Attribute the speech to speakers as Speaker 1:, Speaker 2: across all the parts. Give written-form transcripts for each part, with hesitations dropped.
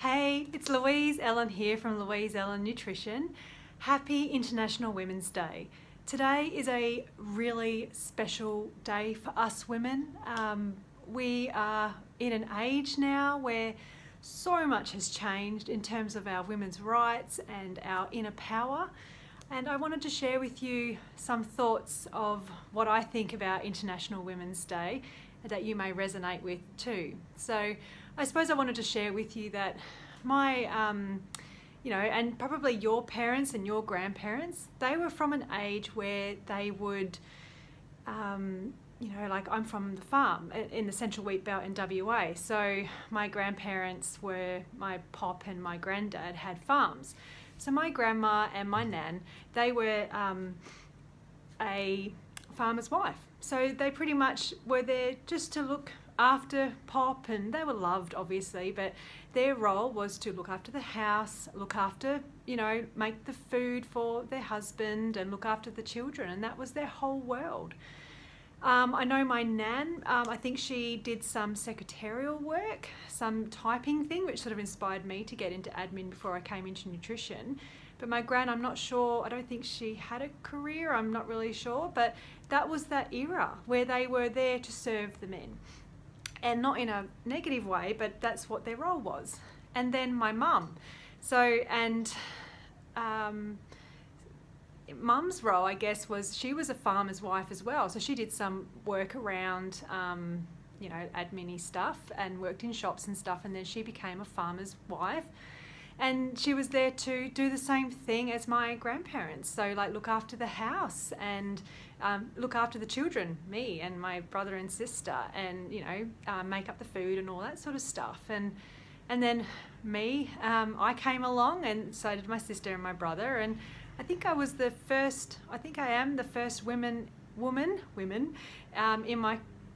Speaker 1: Hey, it's Louise Ellen here from Louise Ellen Nutrition. Happy International Women's Day. Today is a really special day for us women. We are in an age now where so much has changed in terms of our women's rights and our inner power. And I wanted to share with you some thoughts of what I think about International Women's Day that you may resonate with too. So I suppose I wanted to share with you that my, and probably your parents and your grandparents, they were from an age where they would, like I'm from the farm in the Central Wheat Belt in WA. So my grandparents were, my pop and my granddad had farms. So my grandma and my nan, they were a farmer's wife. So they pretty much were there just to look after Pop, and they were loved obviously, but their role was to look after the house, look after, make the food for their husband and look after the children, and that was their whole world. I know my nan, I think she did some secretarial work, some typing thing, which sort of inspired me to get into admin before I came into nutrition. But my gran, I'm not sure, I don't think she had a career, I'm not really sure, but that was that era where they were there to serve the men. And not in a negative way, but that's what their role was. And then my mum. Mum's role, I guess, was she was a farmer's wife as well. So she did some work around, admin-y stuff and worked in shops and stuff. And then she became a farmer's wife. And she was there to do the same thing as my grandparents. So like look after the house and look after the children, me and my brother and sister, and make up the food and all that sort of stuff. And then me, I came along, and so did my sister and my brother. And I think I am the first woman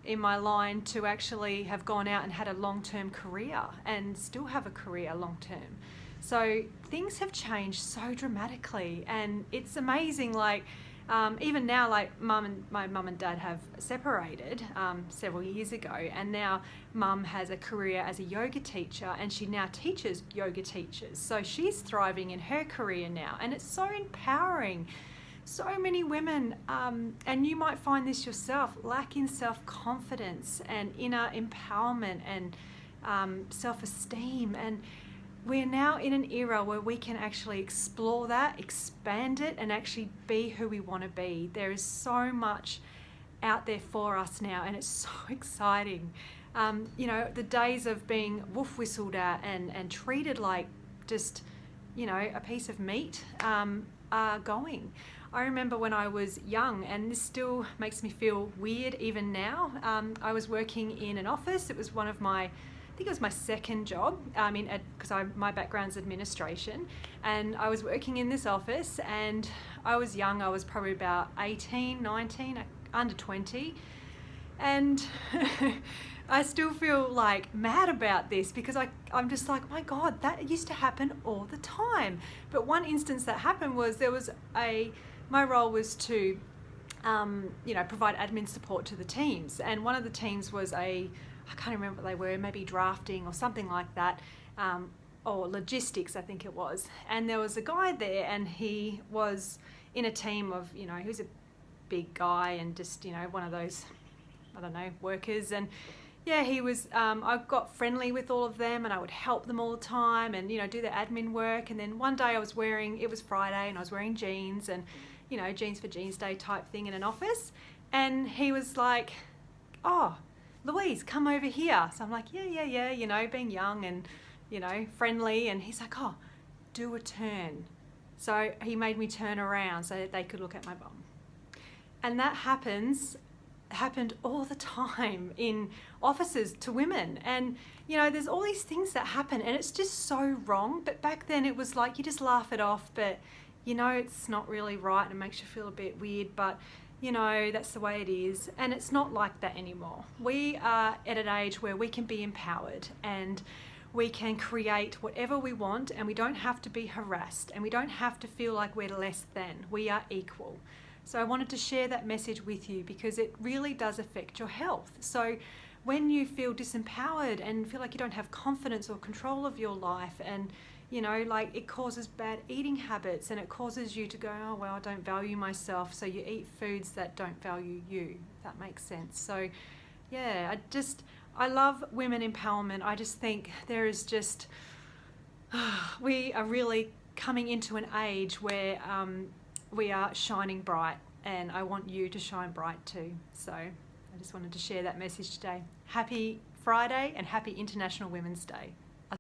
Speaker 1: in my line to actually have gone out and had a long-term career and still have a career long-term. So things have changed so dramatically, and it's amazing. Like even now, like my mum and dad have separated several years ago, and now mum has a career as a yoga teacher, and she now teaches yoga teachers. So she's thriving in her career now, and it's so empowering. So many women, and you might find this yourself, lack in self-confidence and inner empowerment and self-esteem. And we're now in an era where we can actually explore that, expand it, and actually be who we want to be. There is so much out there for us now, and it's so exciting. The days of being wolf whistled at and treated like just, a piece of meat are going. I remember when I was young, and this still makes me feel weird even now. I was working in an office. It was I think it was my second job, because my background's administration, and I was working in this office, and I was young. I was probably about 18, 19, under 20, and I still feel like mad about this because I'm just like, my God, that used to happen all the time. But one instance that happened was my role was to provide admin support to the teams, and one of the teams was I can't remember what they were, maybe drafting or something like that, or logistics, I think it was. And there was a guy there, and he was in a team of, he was a big guy and just, one of those, workers. And yeah, he was, I got friendly with all of them, and I would help them all the time and, do their admin work. And then one day it was Friday, and I was wearing jeans and, jeans for jeans day type thing in an office. And he was like, "Oh, Louise, come over here." So I'm like, yeah, being young and, friendly. And he's like, "Oh, do a turn." So he made me turn around so that they could look at my bum. And that happened all the time in offices to women. And, there's all these things that happen, and it's just so wrong. But back then it was like, you just laugh it off, but, it's not really right, and it makes you feel a bit weird. But that's the way it is, and it's not like that anymore. We are at an age where we can be empowered, and we can create whatever we want, and we don't have to be harassed, and we don't have to feel like we're less than. We are equal. So I wanted to share that message with you because it really does affect your health. So when you feel disempowered and feel like you don't have confidence or control of your life, and you know, like it causes bad eating habits, and it causes you to go, oh well, I don't value myself, so you eat foods that don't value you. If that makes sense. So yeah, I love women empowerment. I just think there is just we are really coming into an age where we are shining bright, and I want you to shine bright too. So I just wanted to share that message today. Happy Friday and happy International Women's Day.